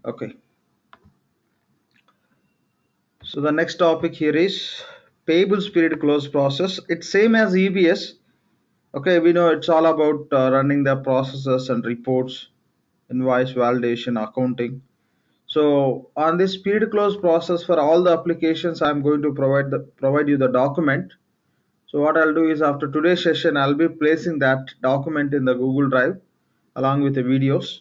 Okay, so the next topic here is payables period close process. It's same as EBS. Okay, we know it's all about running the processes and reports, invoice validation, accounting. So on this period close process for all the applications, I'm going to provide you the document. So what I'll do is after today's session, I'll be placing that document in the Google Drive along with the videos.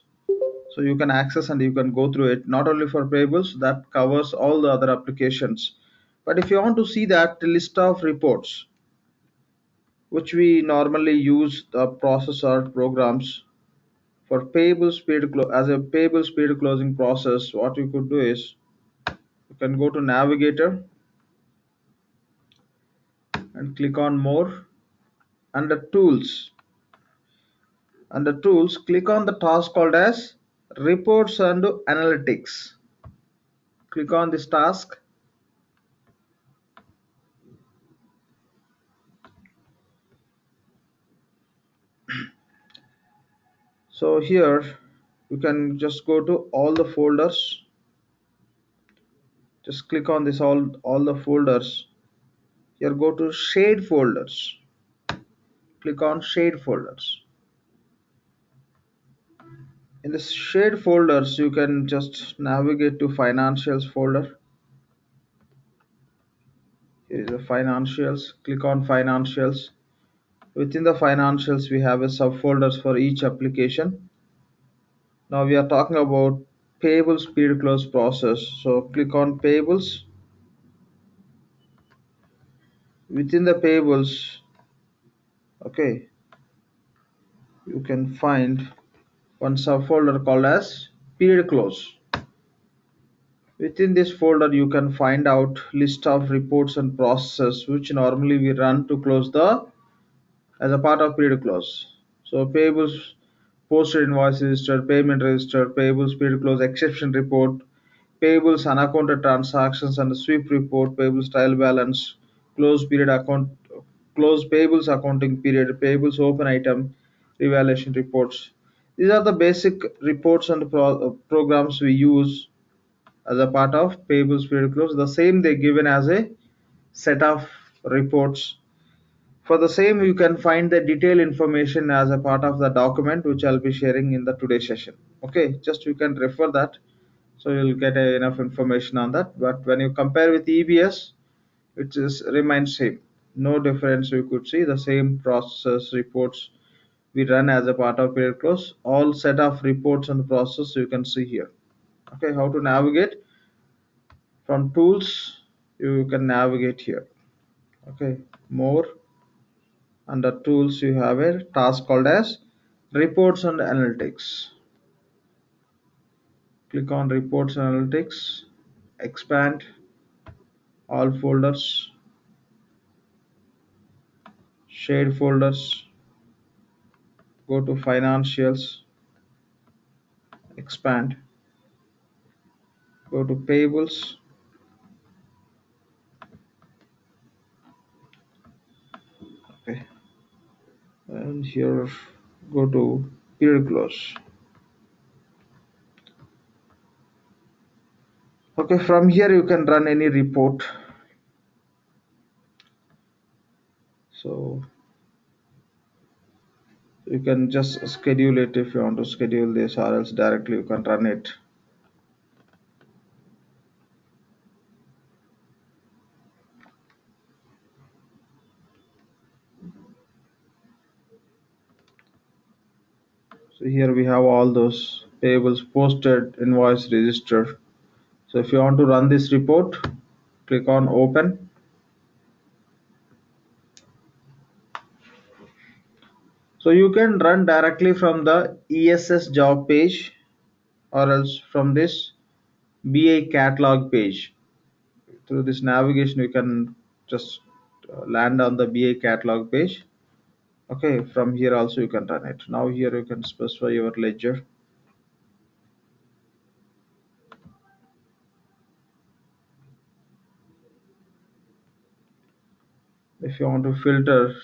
So you can access and you can go through it. Not only for payables, that covers all the other applications. But if you want to see that list of reports, which we normally use the processor programs for payable speed as a payable speed closing process, what you could do is you can go to navigator and click on more. Under tools, click on the task called as reports and analytics. Click on this task. So here you can just go to all the folders. Just click on this all the folders. Here go to shade folders. Click on shade folders. In the shade folders, you can just navigate to financials folder. Here is the financials. Click on financials. Within the financials, we have a subfolders for each application. Now we are talking about payables period close process. So click on payables. Within the payables, okay, you can find one subfolder called as period close. Within this folder, you can find out list of reports and processes which normally we run to close the as a part of period close. So payables, posted invoice register, payment register, payables period close exception report, payables unaccounted transactions and sweep report, payables trial balance, close period account, close payables accounting period, payables open item, revaluation reports. These are the basic reports and programs we use as a part of payables period close. The same they given as a set of reports. For the same, you can find the detailed information as a part of the document which I'll be sharing in the today's session. Okay, just you can refer that, so you'll get enough information on that. But when you compare with EBS, it is remains same. No difference. You could see the same process reports we run as a part of period close. All set of reports and process you can see here. Okay, how to navigate from tools? You can navigate here. Okay, more. Under tools, you have a task called as reports and analytics. Click on reports and analytics, expand all folders, shade folders, go to financials, expand, go to payables, okay, and here go to period close. Okay, from here you can run any report. So you can just schedule it if you want to schedule this, or else directly you can run it. So here we have all those payables, posted invoice register. So if you want to run this report, click on open. So you can run directly from the ESS job page, or else from this BA catalog page. Through this navigation, you can just land on the BA catalog page. Okay, from here also you can run it. Now here you can specify your ledger. If you want to filter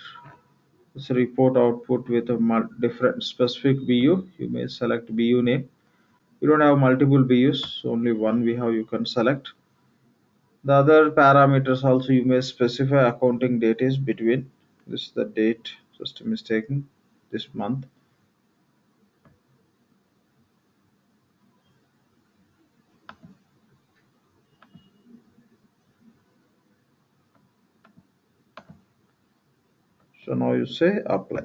this report output with a different specific BU, you may select BU name. You don't have multiple BUs, only one we have, you can select. The other parameters also you may specify accounting date is between. This is the date, just a mistaken, this month. So now you say apply.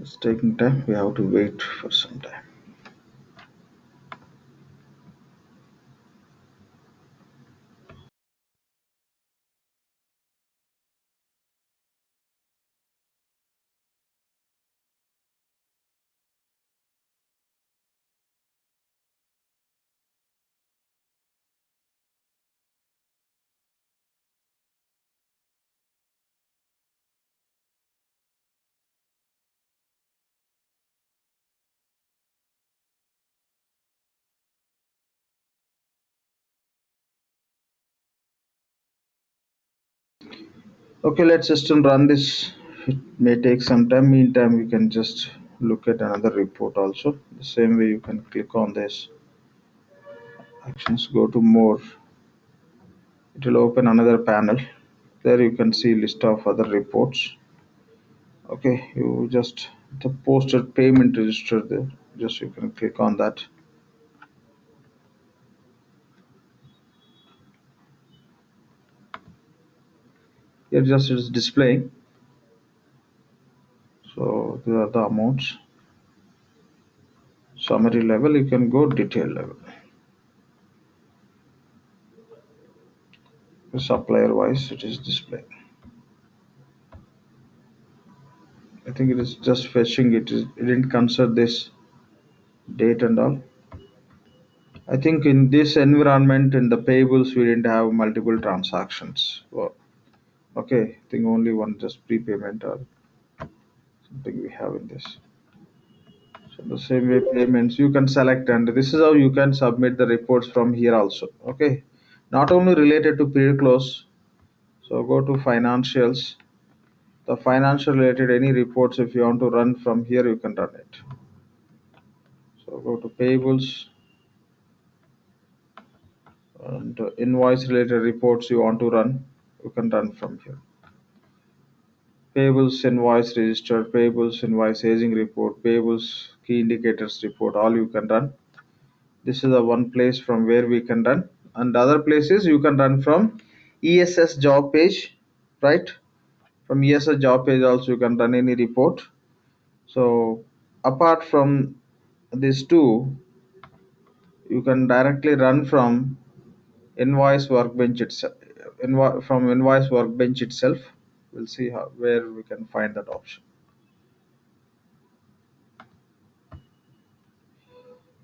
It's taking time, we have to wait for some time. Okay, let's just run this. It may take some time. Meantime, we can just look at another report also. The same way you can click on this actions, go to more. It will open another panel. There you can see list of other reports. Okay, you just the posted payment register there. Just you can click on that. Here just it's displaying. So these are the amounts. Summary level, you can go detail level. Supplier wise, it is displaying. I think it is just fetching it. It didn't consider this date and all. I think in this environment in the payables we didn't have multiple transactions. Well, okay, I think only one just prepayment or something we have in this. So the same way payments you can select, and this is how you can submit the reports from here also. Okay, not only related to period close. So go to financials. The financial related any reports if you want to run from here you can run it. So go to payables and invoice related reports you want to run, you can run from here. Payables invoice register, payables invoice aging report, payables key indicators report, all you can run. This is the one place from where we can run, and other places you can run from ESS job page, right? From ESS job page also you can run any report. So apart from these two, you can directly run from invoice workbench itself. From invoice workbench itself, we'll see how where we can find that option.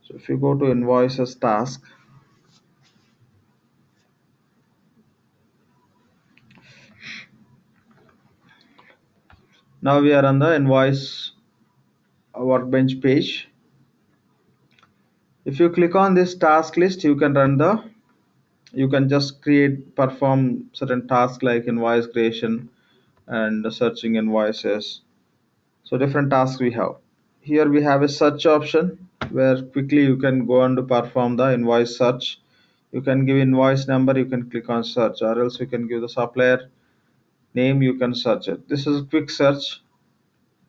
So if you go to invoices task, now we are on the invoice workbench page. If you click on this task list, you can run the, you can just perform certain tasks like invoice creation and searching invoices. So different tasks we have. Here we have a search option where quickly you can go and perform the invoice search. You can give invoice number, you can click on search, or else you can give the supplier name, you can search it. This is a quick search.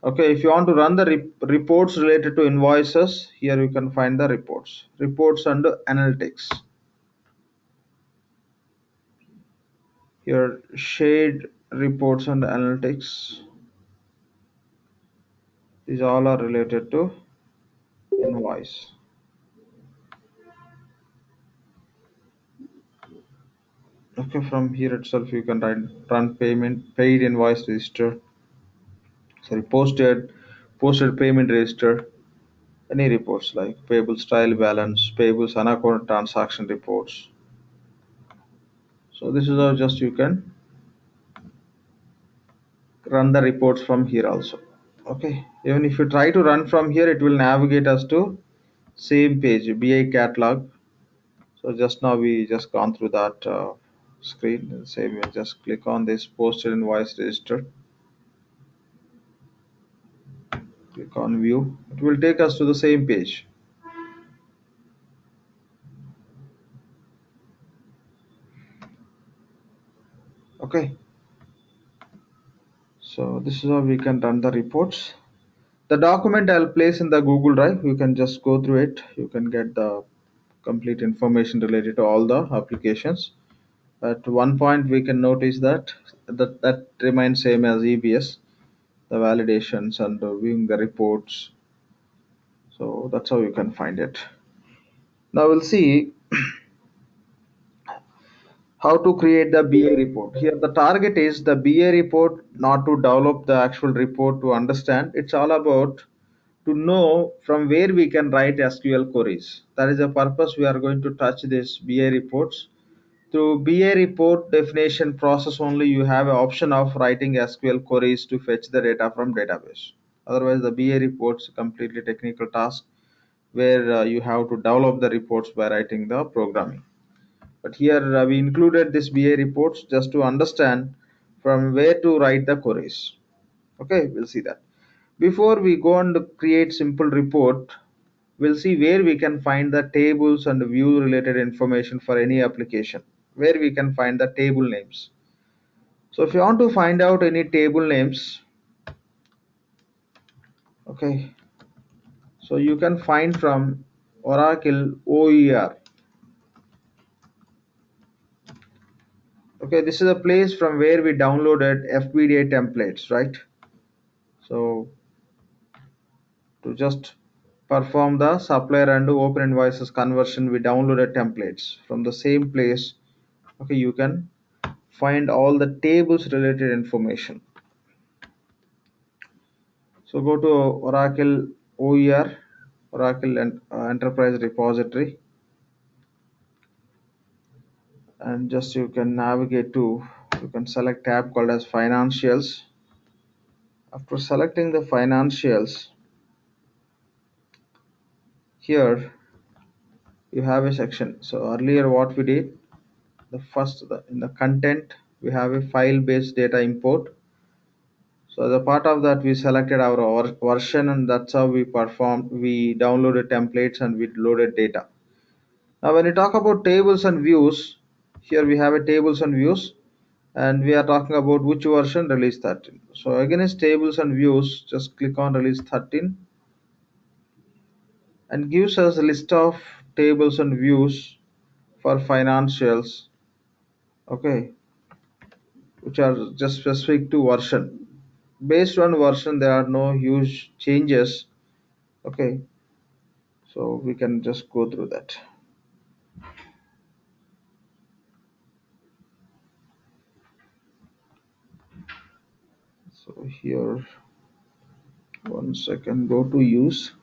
Okay, if you want to run the reports related to invoices, here you can find the reports under analytics. Here shade reports and analytics. These all are related to invoice. Okay, from here itself you can run payment paid invoice register, sorry, posted payment register, any reports like payable style balance, payables unaccount transaction reports. So this is how just you can run the reports from here also. Okay, even if you try to run from here, it will navigate us to same page, BI catalog. So just now we just gone through that screen. Same way, just click on this posted invoice register. Click on view. It will take us to the same page. Okay, so this is how we can run the reports. The document I'll place in the Google Drive. You can just go through it. You can get the complete information related to all the applications. At one point, we can notice that remains same as EBS, the validations and viewing the reports. So that's how you can find it. Now we'll see how to create the BA report. Here the target is the BA report, not to develop the actual report to understand. It's all about to know from where we can write SQL queries. That is the purpose we are going to touch this BA reports. Through BA report definition process only, you have an option of writing SQL queries to fetch the data from database. Otherwise, the BA reports completely technical task where you have to develop the reports by writing the programming. But here we included this BA reports just to understand from where to write the queries. Okay, we'll see that. Before we go and create simple report, we'll see where we can find the tables and view related information for any application, where we can find the table names. So if you want to find out any table names, okay, so you can find from Oracle OER. Okay, this is a place from where we downloaded FPDA templates, right? So to just perform the supplier and open invoices conversion, we downloaded templates from the same place. Okay, you can find all the tables related information. So go to Oracle OER, Oracle and Enterprise Repository, and just you can navigate to, you can select tab called as financials. After selecting the financials, here you have a section. So earlier what we did, in the content we have a file based data import. So as a part of that, we selected our version, and that's how we performed. We downloaded templates and we loaded data. Now when you talk about tables and views, here we have a tables and views, and we are talking about which version, release 13. So against tables and views, just click on release 13 and gives us a list of tables and views for financials, okay, which are just specific to version. Based on version, there are no huge changes, okay, so we can just go through that. So here, one second, go to use.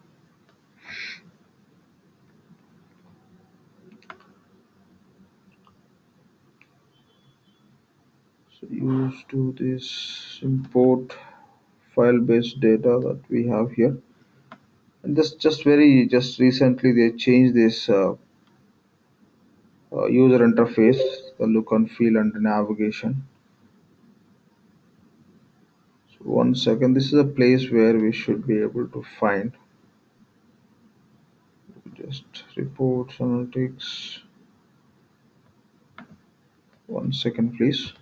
So use to this import file based data that we have here, and this just recently they changed this user interface, the look and feel and navigation. So one second, this is a place where we should be able to find just reports analytics. One second please.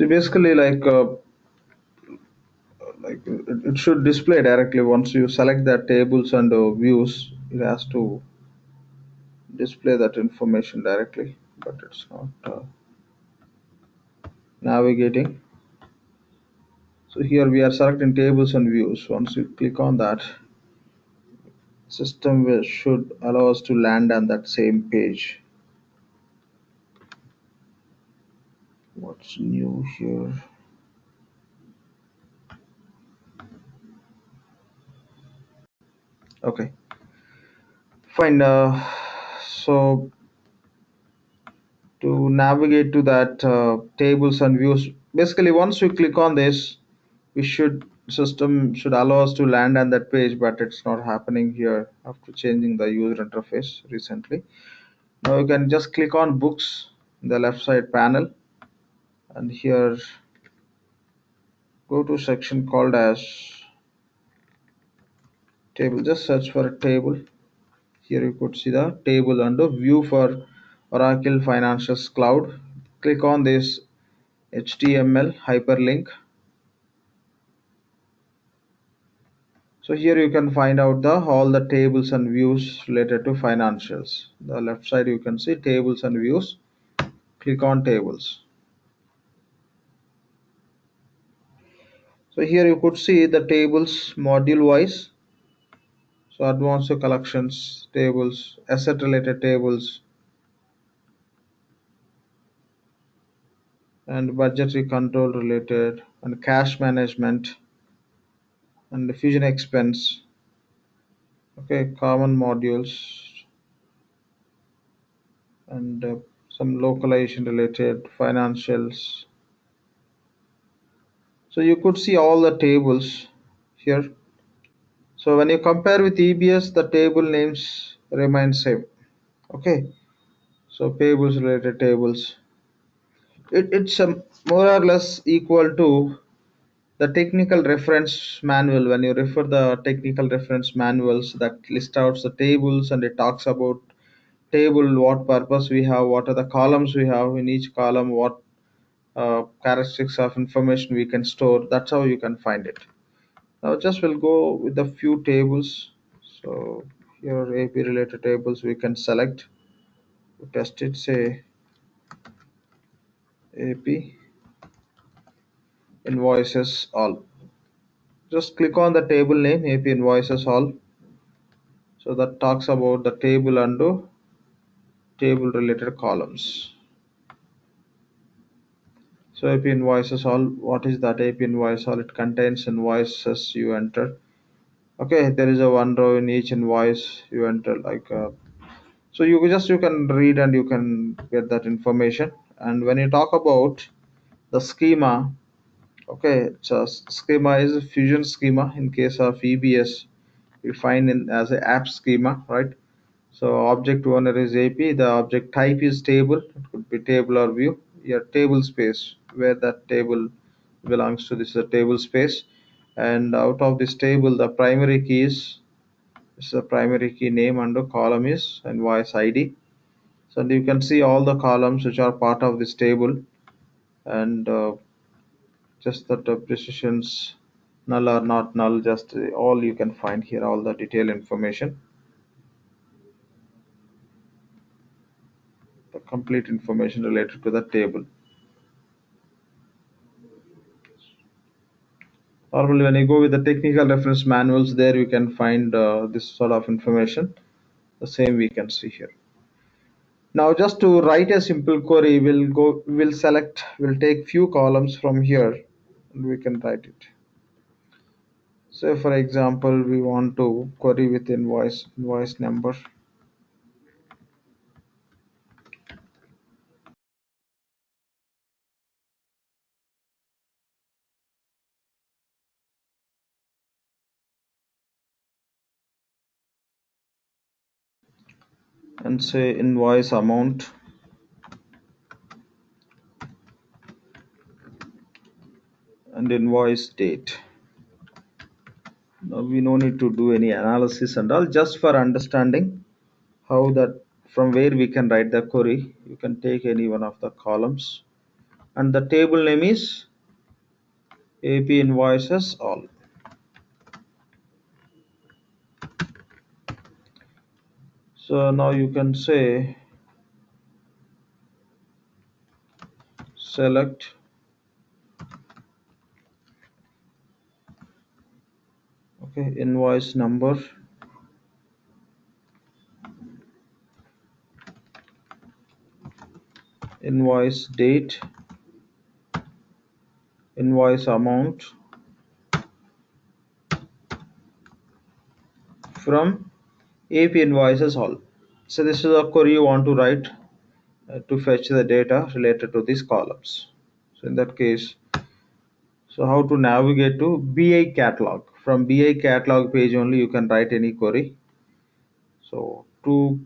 So basically, it should display directly once you select the tables and views. It has to display that information directly, but it's not navigating. So here we are selecting tables and views. Once you click on that, system should allow us to land on that same page. What's new here? Okay, fine. So to navigate to that tables and views, basically once you click on this, we should system should allow us to land on that page, but it's not happening here after changing the user interface recently. Now you can just click on books in the left side panel, and here go to section called as table. Just search for a table. Here you could see the table under view for Oracle Financials Cloud. Click on this HTML hyperlink. So here you can find out the all the tables and views related to financials. The left side you can see tables and views. Click on tables. So here you could see the tables module wise. So advanced collections tables, asset related tables, and budgetary control related, and cash management, and fusion expense. Okay, common modules, and some localization related financials. So you could see all the tables here. So when you compare with EBS, the table names remain same. Okay, so payables related tables. It's more or less equal to the technical reference manual. When you refer the technical reference manuals that list out the tables, and it talks about table, what purpose we have, what are the columns we have in each column, what characteristics of information we can store. That's how you can find it. Now just we'll go with the few tables. So here AP related tables we can select to test it. Say AP invoices all. Just click on the table name AP invoices all. So that talks about the table and table related columns. So AP invoices all. What is that AP invoice all? It contains invoices you enter. Okay, there is a one row in each invoice you enter, so you can read and you can get that information. And when you talk about the schema, okay, so schema is a fusion schema. In case of EBS, we find in as a app schema, right? So object owner is AP, the object type is table, it could be table or view. Your table space, where that table belongs to, this is a table space. And out of this table, the primary key is the primary key name, and the column is invoice ID. So you can see all the columns which are part of this table, and just that the precisions null or not null, just all you can find here, all the detailed information, the complete information related to the table. Normally when you go with the technical reference manuals, there you can find this sort of information. The same we can see here. Now just to write a simple query, we'll take few columns from here and we can write it. So for example, we want to query with invoice number, and say invoice amount, and invoice date. Now we no need to do any analysis and all, just for understanding how that, from where we can write the query. You can take any one of the columns and the table name is AP invoices all. So now you can say select invoice number, invoice date, invoice amount from AP invoices all. So this is a query you want to write to fetch the data related to these columns. So in that case, so how to navigate to BI catalog? From BI catalog page only you can write any query. So to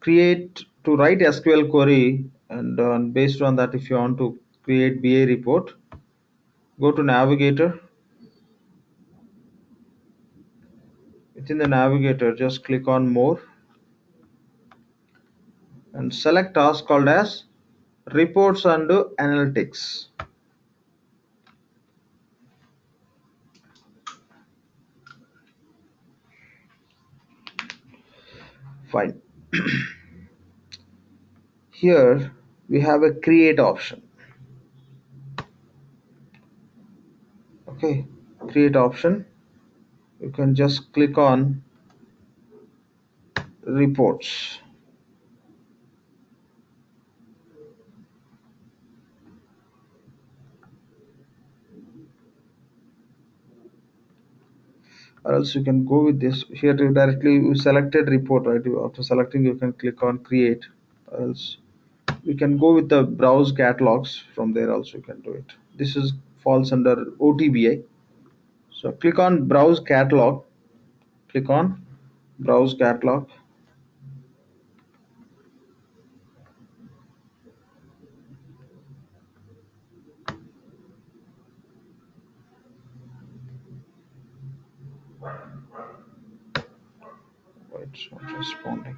write SQL query, and based on that, if you want to create BI report, go to navigator. Within the navigator, just click on more and select task called as reports and analytics. Fine. Here we have a create option. Okay, create option. You can just click on reports. Or else you can go with this. Here you directly you selected report, right? After selecting you can click on create, or else you can go with the browse catalogs. From there also you can do it. This is falls under OTBI. So click on browse catalog, click on browse catalog. Wait, it's not responding.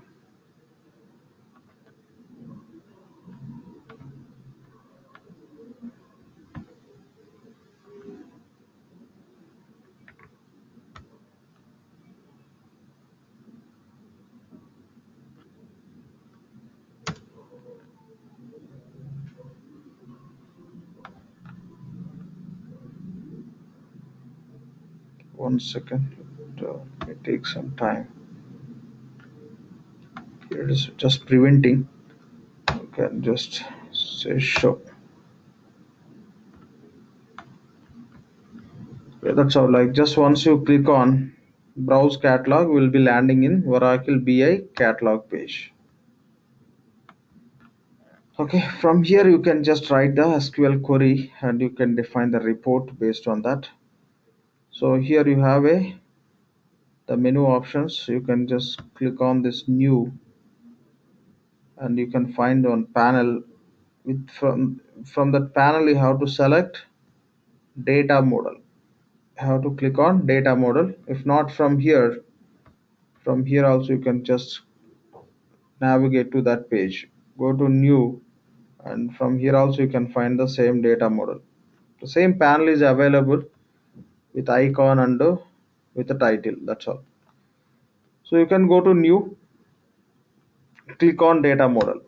One second, it takes some time. Here it is just preventing. You can just say show. Yeah, that's all. Like just once you click on browse catalog, will be landing in Oracle BI catalog page. Okay, from here you can just write the SQL query and you can define the report based on that. So here you have the menu options. You can just click on this new and you can find on panel with from that panel you have to select data model. You have to click on data model. If not, from here also you can just navigate to that page, go to new, and from here also you can find the same data model. The same panel is available with icon and with the title. That's all. So you can go to new, click on data model.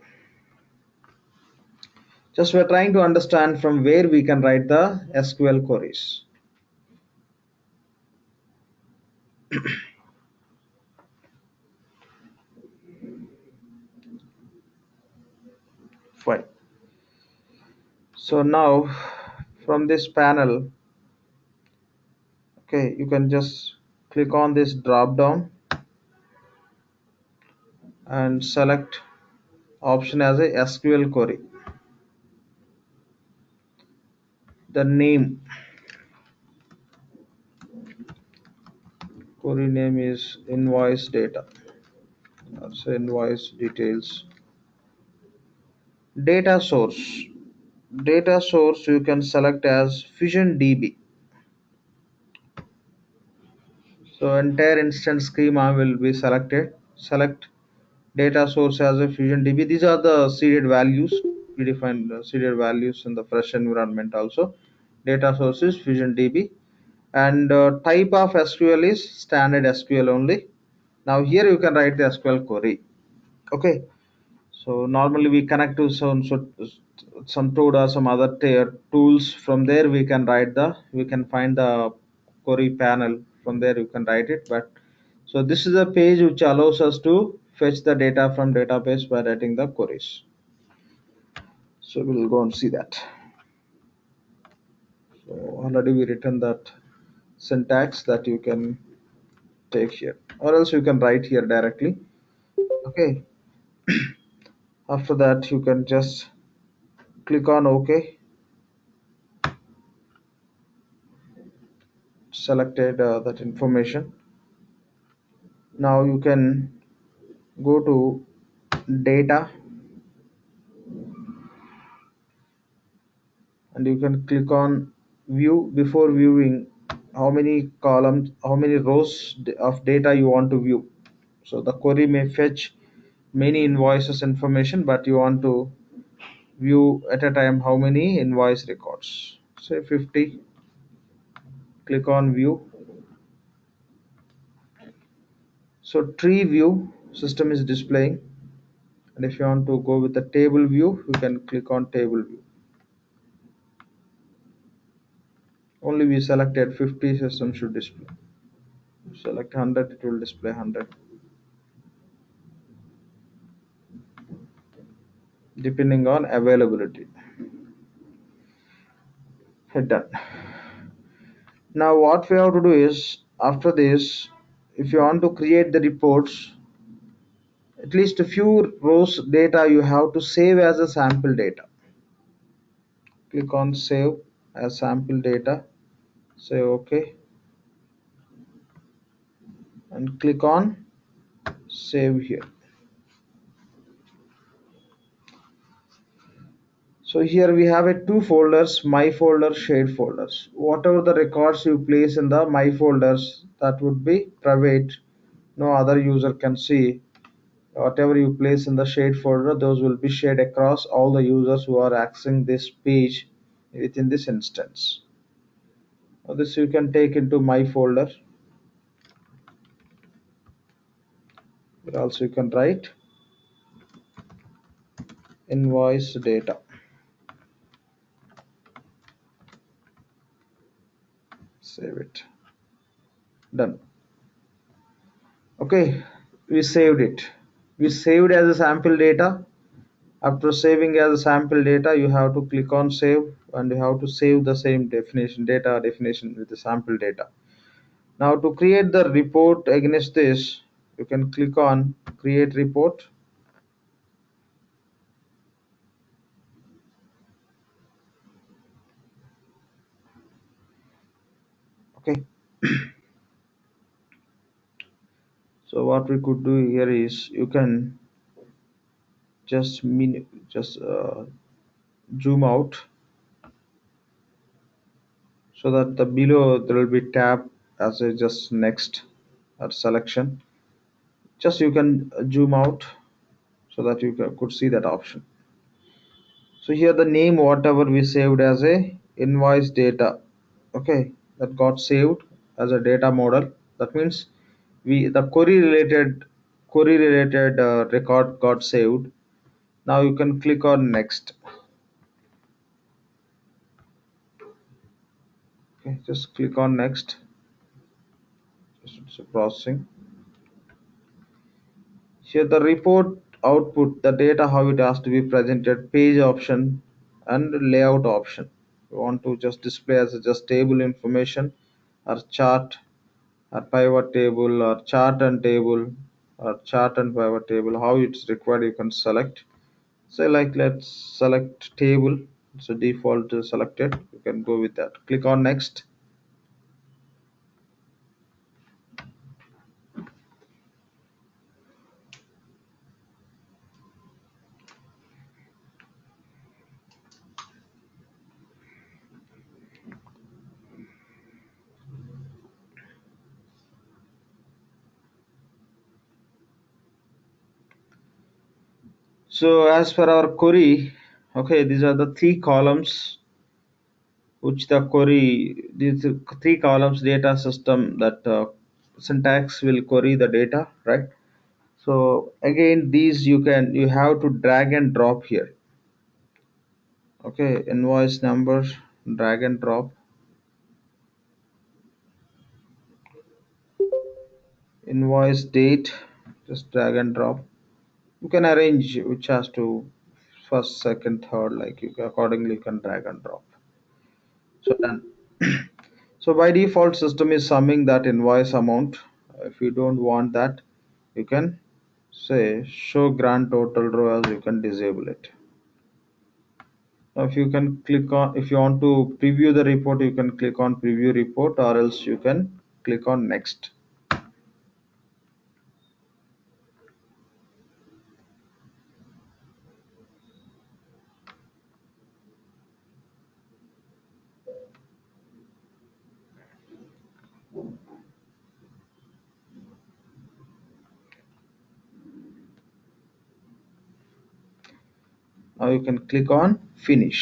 Just we're trying to understand from where we can write the SQL queries. Fine. So now from this panel, okay, you can just click on this drop down and select option as a SQL query. The name, query name is invoice data. So invoice details. Data source. Data source you can select as Fusion DB. So entire instance schema will be selected. Select data source as a Fusion DB. These are the seeded values. predefined seeded values in the fresh environment also. Data source is Fusion DB, and type of SQL is standard SQL only. Now here you can write the SQL query. Okay, so normally we connect to some tool or some other tools. From there we can find the query panel. From there you can write it. But so this is a page which allows us to fetch the data from database by writing the queries. So we'll go and see that. So already we written that syntax that you can take here, or else you can write here directly. Okay, after that you can just click on OK. Selected that information. Now you can go to data, and you can click on view. Before viewing, how many columns, how many rows of data you want to view. So the query may fetch many invoices information, but you want to view at a time how many invoice records. Say 50. Click on view. So tree view system is displaying, and if you want to go with the table view, you can click on table view. Only we selected 50, system should display. Select 100, it will display 100, depending on availability. Hit done. Now what we have to do is, after this, if you want to create the reports, at least a few rows data you have to save as a sample data. Click on save as sample data, say OK, and click on save here. So here we have two folders, my folder, shared folders. Whatever the records you place in the my folders, that would be private. No other user can see. Whatever you place in the shared folder, those will be shared across all the users who are accessing this page within this instance. Now this you can take into my folder. But also you can write invoice data. Save it. Done. Okay, we saved it. We saved as a sample data. After saving as a sample data, you have to click on save, and you have to save the same data definition with the sample data. Now to create the report against this, you can click on create report. Okay. So what we could do here is, you can just zoom out, so that the below there will be tab as a just next or selection. Just you can zoom out so that you could see that option. So here the name whatever we saved as a invoice data, okay, that got saved as a data model. That means the query related record got saved. Now you can click on next. Okay, just click on next. It's processing. Here the report output, the data how it has to be presented, page option and layout option. You want to just display as a just table information, or chart, or pivot table, or chart and table, or chart and pivot table, how it's required you can select. Say like let's select table. So default selected, you can go with that. Click on next. So as per our query, Okay, these are the three columns which the query, these three columns data system that syntax will query the data, right? So again, these you have to drag and drop here. Okay, invoice number, drag and drop, invoice date, just drag and drop. You can arrange which has to first, second, third, like you accordingly can drag and drop. So done. So by default, system is summing that invoice amount. If you don't want that, you can say show grand total row as you can disable it. Now if you can click on, if you want to preview the report, you can click on preview report, or else you can click on next. Now you can click on finish.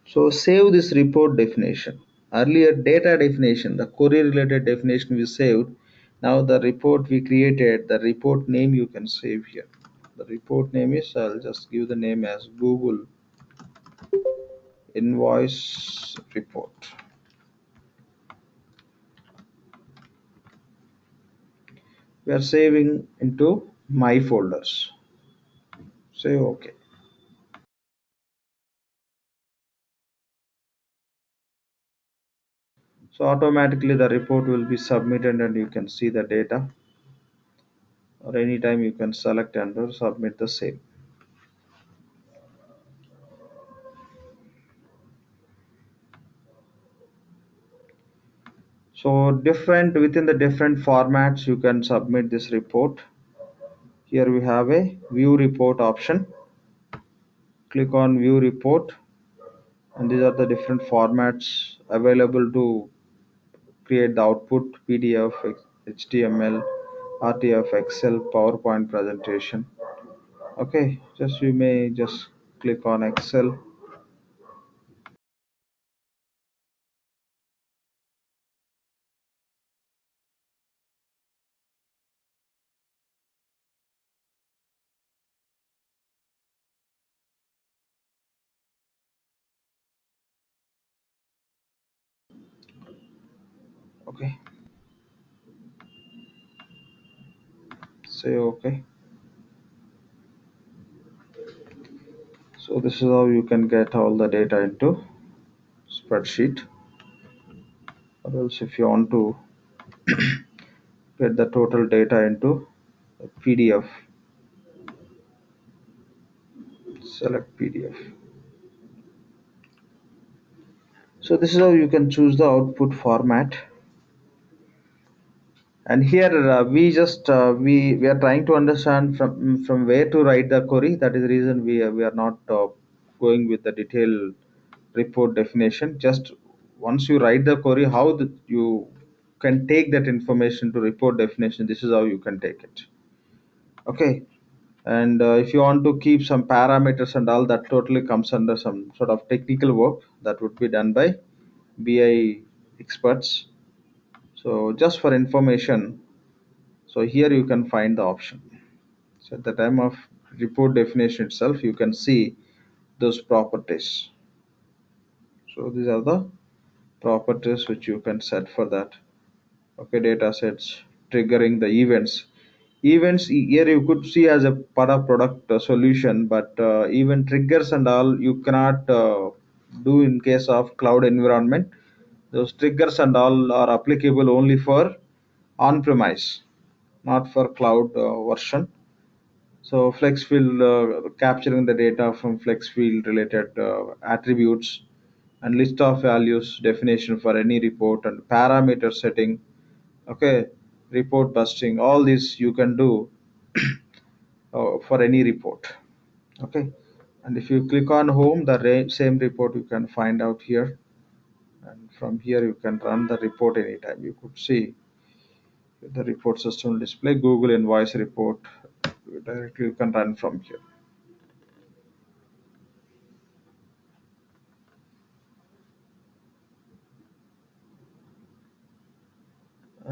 So save this report definition. Earlier data definition, the query related definition we saved. Now the report we created, the report name you can save here. The report name is, I'll just give the name as Google invoice report. We are saving into my folders. Say OK. So automatically the report will be submitted and you can see the data, or anytime you can select and submit the same. So different within the different formats you can submit this report. Here we have a view report option. Click on view report, and these are the different formats available to create the output: PDF, HTML, RTF, Excel, PowerPoint presentation. Okay, just you may just click on Excel. Okay, say okay. So this is how you can get all the data into spreadsheet, or else if you want to get the total data into a PDF, select PDF. So this is how you can choose the output format. And here we are trying to understand from where to write the query. That is the reason we are not going with the detailed report definition. Just once you write the query, how you can take that information to report definition. This is how you can take it. Okay. And if you want to keep some parameters and all, that totally comes under some sort of technical work that would be done by BI experts. So just for information, so here you can find the option. So at the time of report definition itself, you can see those properties. So these are the properties which you can set for that. Okay, data sets, triggering the events. Events here you could see as a part of product solution, but even triggers and all you cannot do in case of cloud environment. Those triggers and all are applicable only for on-premise, not for cloud version. So flex field, capturing the data from flex field related attributes, and list of values definition for any report, and parameter setting. Okay, report busting, all this you can do for any report. Okay, and if you click on home, the same report you can find out here, and from here you can run the report anytime. You could see the report system will display Google invoice report. Directly you can run from here.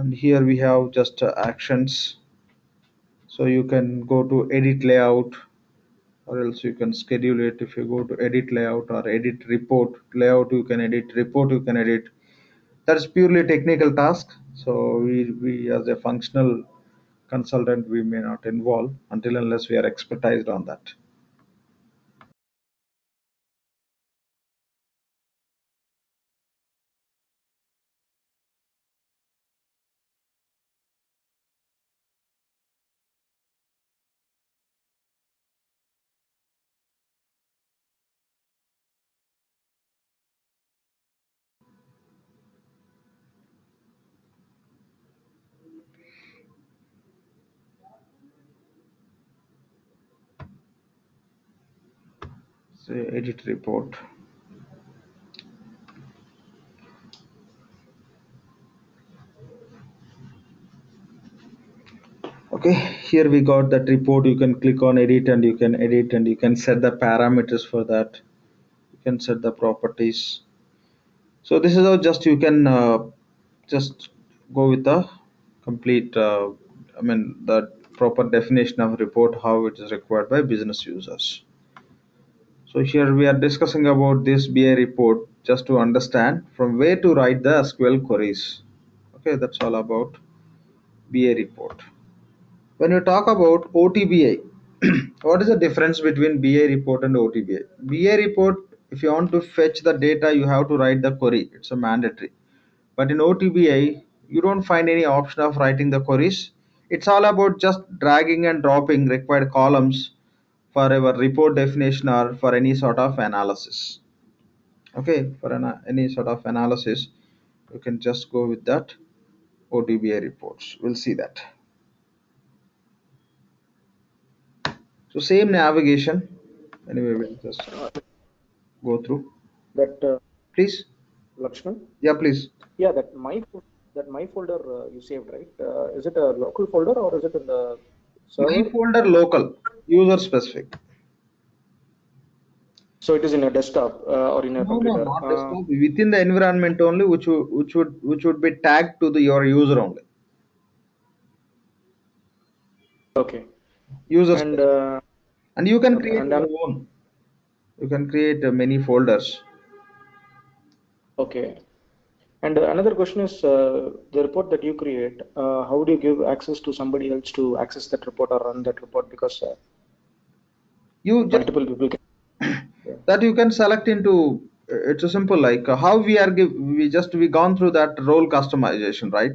and here we have just actions. So you can go to edit layout, or else you can schedule it. If you go to edit layout or edit report layout, you can edit report, you can edit. That's purely technical task, so we as a functional consultant, we may not involve until unless we are expertised on that. Say edit report. Okay, here we got that report. You can click on edit and you can edit, and you can set the parameters for that. You can set the properties. So this is how just you can just go with the complete I mean the proper definition of report, how it is required by business users. So here we are discussing about this BI report just to understand from where to write the SQL queries. Okay, that's all about BI report. When you talk about OTBI, what is the difference between BI report and OTBI? BI report, if you want to fetch the data, you have to write the query. It's a mandatory. But in OTBI, you don't find any option of writing the queries. It's all about just dragging and dropping required columns for our report definition or for any sort of analysis. Okay, for any sort of analysis, you can just go with that OTBI reports. We'll see that. So same navigation. Anyway, we'll just go through. That Please. Lakshman? Yeah, please. Yeah, that my folder you saved, right? Is it a local folder or is it in the My server? folder local, user specific. So it is in a desktop or in a No, no, computer. not desktop. Within the environment only, which would be tagged to your user only. Okay. User And specific. And you can okay, create and your then own. You can create many folders. okay. And another question is the report that you create. How do you give access to somebody else to access that report or run that report? Because You just multiple people can. Yeah. that you can select into. It's a simple like how we are we gone through that role customization, right?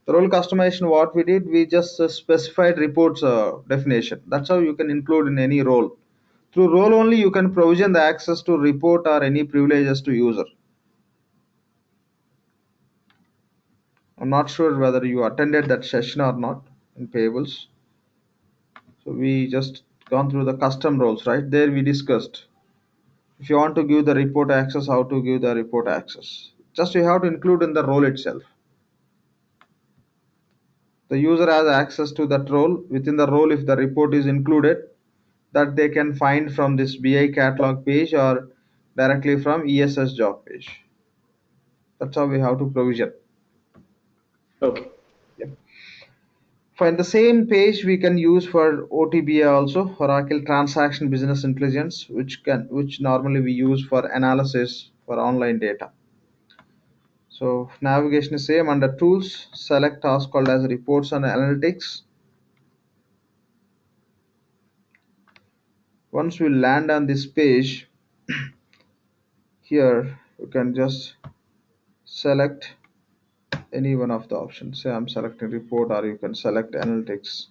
The role customization, what we did, we just specified reports definition. That's how you can include in any role. Through role only you can provision the access to report or any privileges to user. I'm not sure whether you attended that session or not in payables. So we just gone through the custom roles, right? There we discussed if you want to give the report access, how to give the report access. Just you have to include in the role itself. The user has access to that role. Within the role, if the report is included, that they can find from this BI catalog page or directly from ESS job page. That's how we have to provision. Okay. Yep. For the same page, we can use for OTBI also, Oracle Transaction Business Intelligence, which normally we use for analysis for online data. So navigation is same under tools, select task called as reports and analytics. Once we land on this page, here you can just select any one of the options. Say I'm selecting report, or you can select analytics.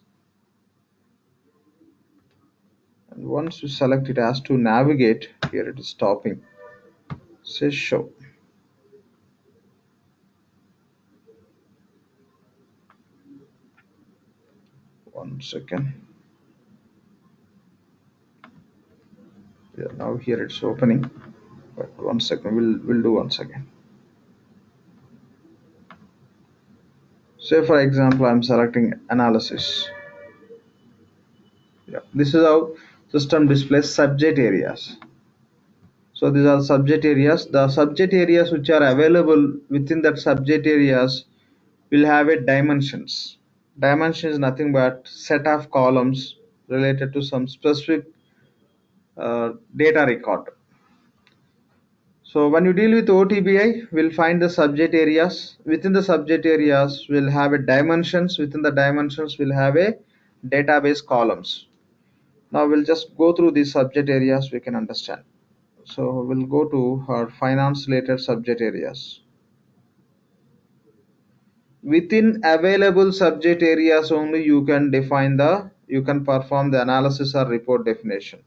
And once you select, it has to navigate. Here it is stopping. Say show. One second. Yeah, now here it's opening. But one second, we'll do one second. Say for example, I'm selecting analysis. Yeah, this is how system displays subject areas. So these are subject areas. The subject areas which are available within that subject areas, will have a dimensions. Dimension is nothing but set of columns related to some specific data record. So when you deal with OTBI, we'll find the subject areas. Within the subject areas, we'll have a dimensions. Within the dimensions, we'll have a database columns. Now we'll just go through these subject areas we can understand. So we'll go to our finance related subject areas. Within available subject areas only you can perform the analysis or report definition.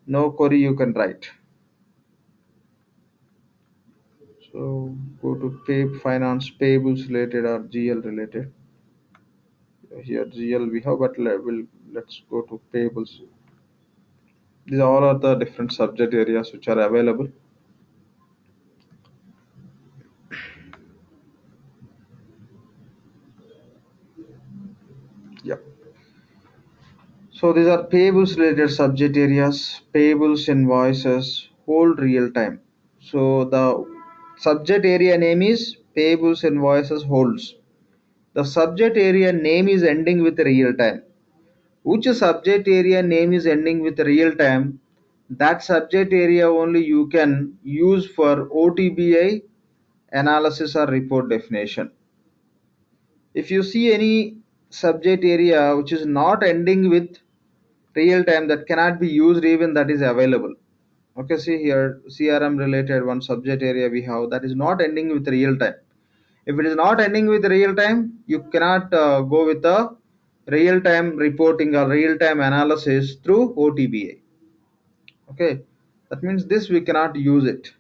No query you can write. So go to finance payables related or GL related. Here GL we have, but let's go to payables. These all are the different subject areas which are available. Yep. So these are payables related subject areas, payables invoices, hold real time. So the subject area name is payables invoices holds. The subject area name is ending with real time. Which subject area name is ending with real time, that subject area only you can use for OTBI analysis or report definition. If you see any subject area which is not ending with real time, that cannot be used even that is available. Okay, see here CRM related one subject area we have that is not ending with real time. If it is not ending with real time, you cannot go with the real time reporting or real time analysis through OTBA. Okay, that means this we cannot use it.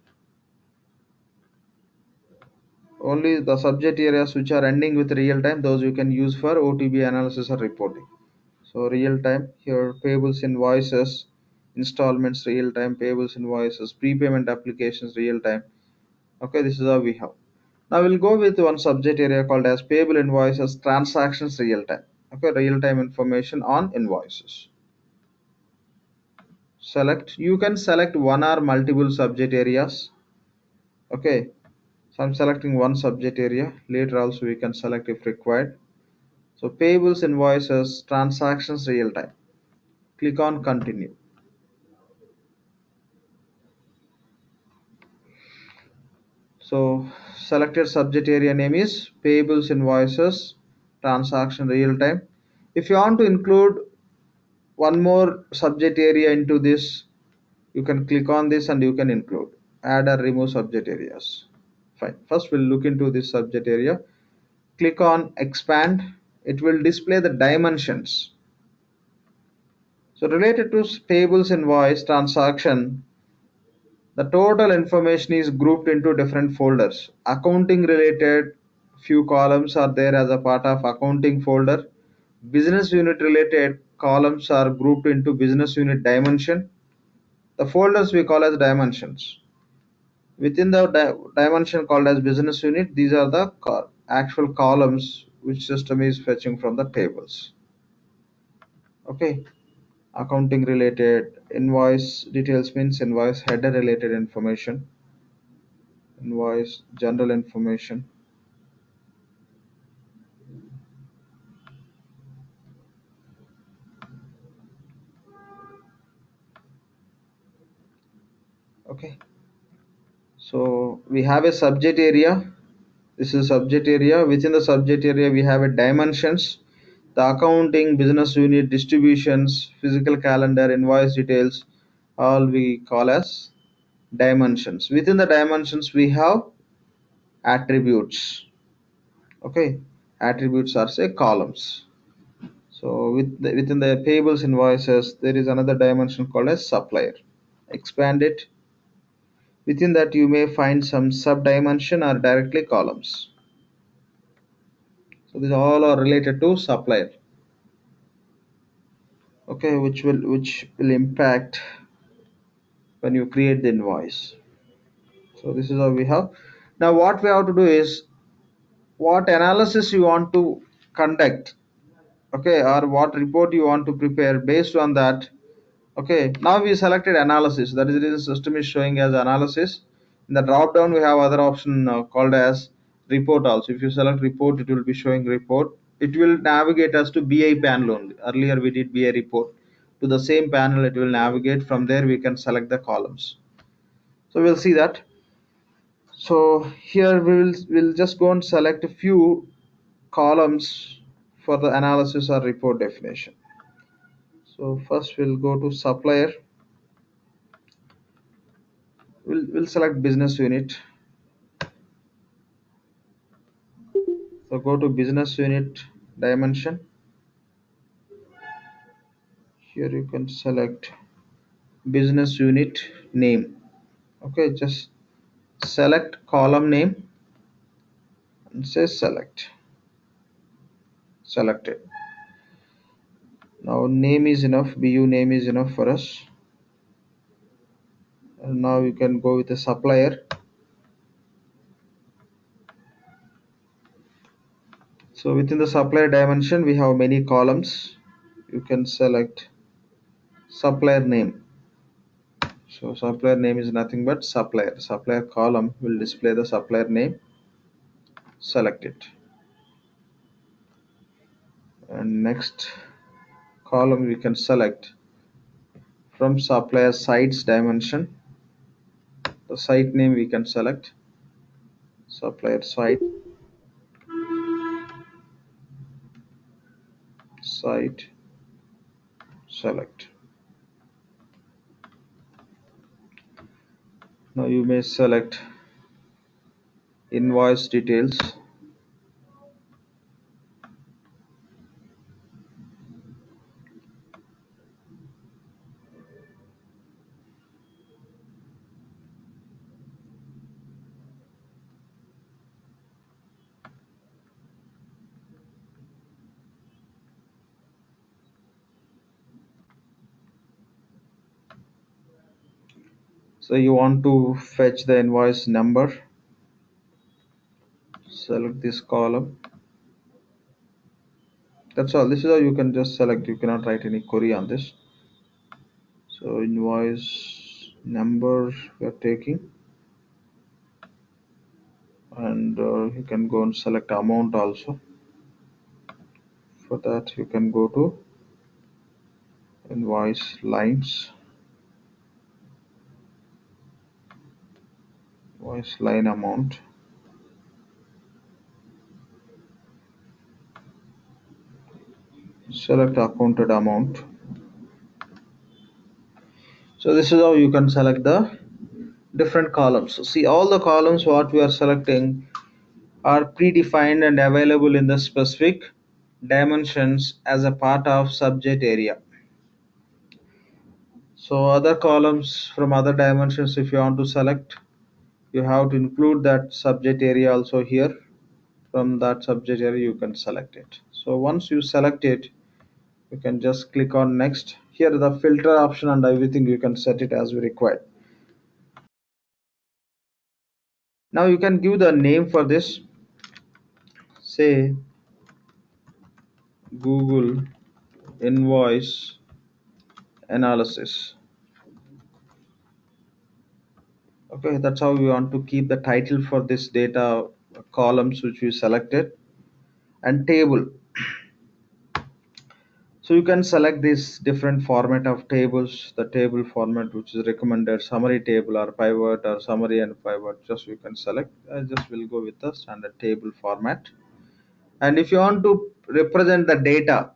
Only the subject areas which are ending with real time, those you can use for OTBA analysis or reporting. So real time here, payables invoices, installments real time, payables invoices, prepayment applications real time. Okay, this is how we have. Now we'll go with one subject area called as payable invoices transactions real time. Okay, real time information on invoices. Select, you can select one or multiple subject areas. Okay, so I'm selecting one subject area. Later also we can select if required. So payables invoices transactions real time. Click on continue. So selected subject area name is payables invoices transaction real time. If you want to include one more subject area into this, you can click on this and you can include add or remove subject areas. Fine, first we'll look into this subject area. Click on expand. It will display the dimensions. So related to payables invoice transaction, the total information is grouped into different folders. Accounting related few columns are there as a part of accounting folder. Business unit related columns are grouped into business unit dimension. The folders we call as dimensions. Within the dimension called as business unit, these are the actual columns which system is fetching from the tables. Okay, accounting related invoice details means invoice header related information, invoice general information. Okay, so we have a subject area. This is subject area. Within the subject area we have a dimensions, the accounting business unit distributions, physical calendar, invoice details, all we call as dimensions. Within the dimensions we have attributes. Okay, attributes are say columns. So within the payables invoices there is another dimension called as supplier. Expand it. Within that you may find some sub dimension or directly columns. So these all are related to supplier. Okay, which will impact when you create the invoice. So this is how we have. Now what we have to do is what analysis you want to conduct, okay, or what report you want to prepare. Based on that, okay, now we selected analysis, that is the reason system is showing as analysis. In the drop down we have other option called as report also. If you select report, it will be showing report. It will navigate us to BI panel only. Earlier we did BI report. To the same panel it will navigate. From there we can select the columns. So we'll see that. So here we'll just go and select a few columns for the analysis or report definition. So first we'll go to supplier. We'll select business unit. So go to business unit dimension. Here you can select business unit name. Okay, just select column name and say select it. Now name is enough, BU name is enough for us. And now you can go with the supplier. So within the supplier dimension we have many columns. You can select supplier name. So supplier name is nothing but supplier column will display the supplier name. Select it. And next column we can select from supplier sites dimension. The site name we can select supplier site select. Now you may select invoice details. So you want to fetch the invoice number. Select this column. That's all. This is how you can just select. You cannot write any query on this. So invoice number we are taking, and you can go and select amount also. For that you can go to invoice lines, invoice line amount. Select accounted amount. So this is how you can select the different columns. So see, all the columns what we are selecting are predefined and available in the specific dimensions as a part of subject area. So other columns from other dimensions, if you want to select, you have to include that subject area also here. From that subject area you can select it. So once you select it, you can just click on next. Here the filter option and everything you can set it as we require. Now you can give the name for this, say Google invoice analysis. Okay, that's how we want to keep the title for this data columns which we selected. And table, so you can select this different format of tables, the table format which is recommended, summary table or pivot or summary and pivot. Just you can select. I just will go with the standard table format. And if you want to represent the data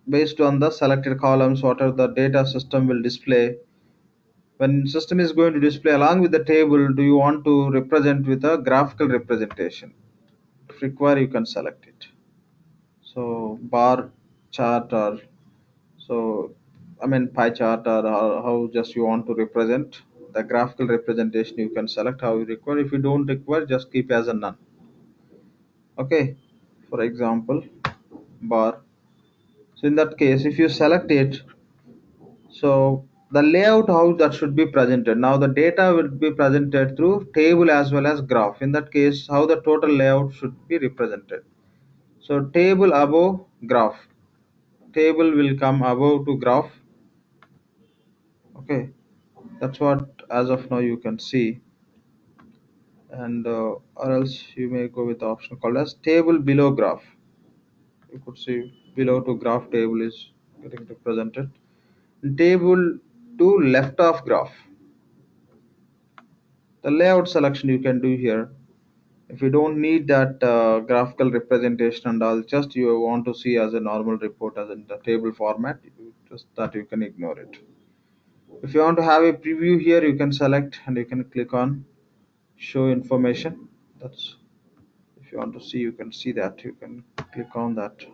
based on the selected columns, whatever the data system will display, when system is going to display along with the table, do you want to represent with a graphical representation? If required you can select it. So bar chart, or so I mean pie chart, or how just you want to represent the graphical representation, you can select how you require. If you don't require, just keep as a none. Okay, for example bar. So in that case if you select it, so the layout how that should be presented, now the data will be presented through table as well as graph. In that case how the total layout should be represented. So table above graph, table will come above to graph. Okay, that's what as of now you can see. and or else you may go with the option called as table below graph. You could see below to graph table is getting represented. Table to left of graph, the layout selection you can do here. If you don't need that graphical representation and all, just you want to see as a normal report as in the table format, just that you can ignore it. If you want to have a preview here, you can select and you can click on show information. That's, if you want to see, you can see that, you can click on that.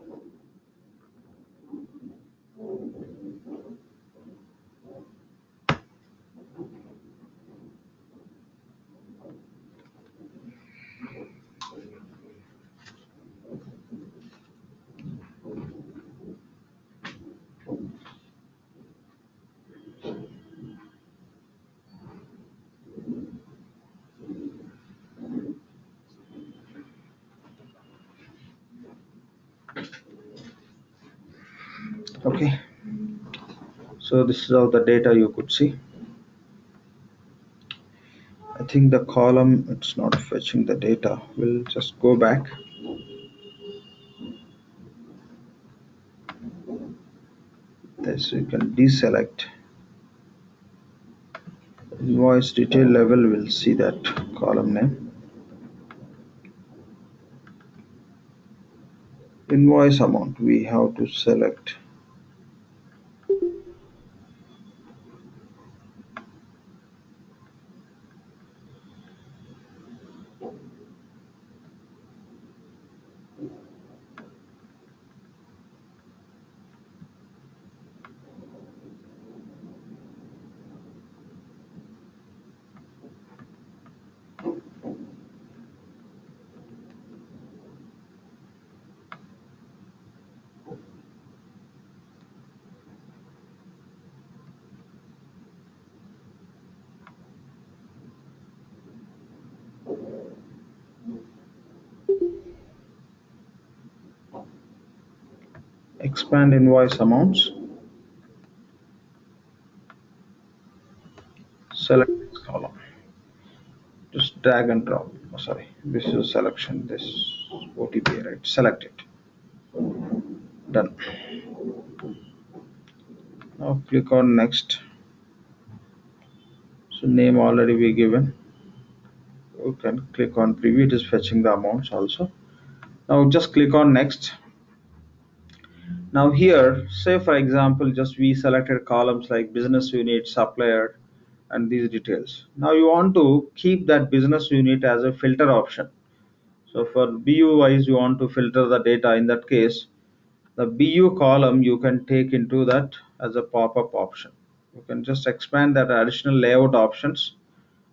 Okay, so this is how the data you could see. I think the column, it's not fetching the data. We'll just go back. This you can deselect. Invoice detail level, will see that column name. Invoice amount, we have to select. Expand invoice amounts. Select this column. Just drag and drop. Oh, sorry, this is a selection. This OTBI, right? Select it. Done. Now click on next. So name already we given. You can click on preview. It is fetching the amounts also. Now just click on next. Now here, say for example, just we selected columns like business unit, supplier, and these details. Now you want to keep that business unit as a filter option. So for BU wise, you want to filter the data. In that case, the BU column you can take into that as a pop-up option. You can just expand that additional layout options.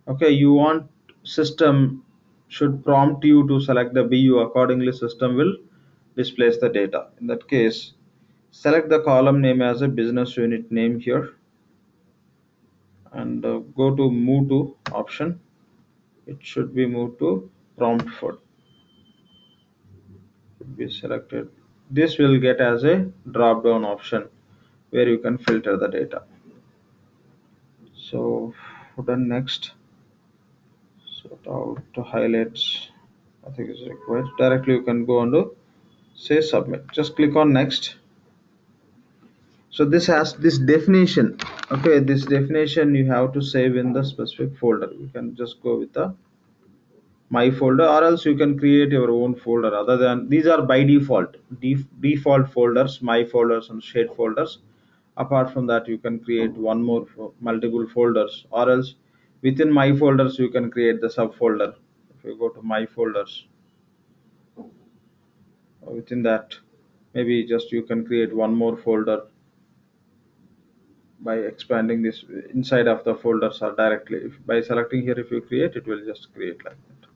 Okay, you want system should prompt you to select the BU, accordingly system will displays the data. In that case, select the column name as a business unit name here, and go to move to option. It should be moved to prompt for, be selected. This will get as a drop down option where you can filter the data. So done. Next, sort out the highlights, I think is required. Directly you can go on to say submit. Just click on next. So this has this definition. Okay, this definition you have to save in the specific folder. You can just go with the my folder, or else you can create your own folder. Other than these are by default default folders, my folders and shared folders. Apart from that, you can create one more multiple folders, or else within my folders you can create the subfolder. If you go to my folders, within that, maybe just you can create one more folder by expanding this inside of the folders, or directly by selecting here. If you create, it will just create like that.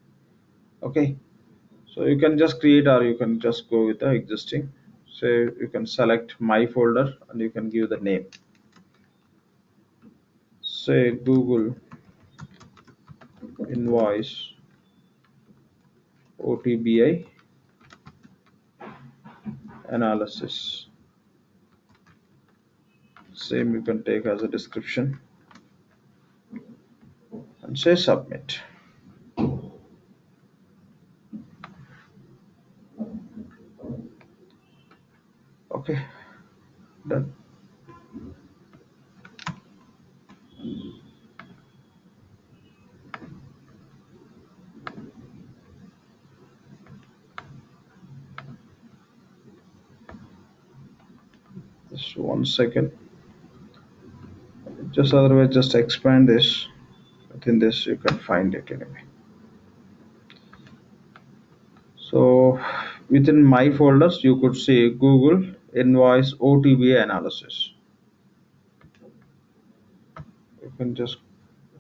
Okay, so you can just create, or you can just go with the existing. So you can select my folder and you can give the name, say Google invoice OTBI analysis. Same you can take as a description and say submit. Okay, done. Just 1 second. Just otherwise, just expand this. Within this, you can find it anyway. So within my folders, you could see Google invoice OTBI analysis. You can just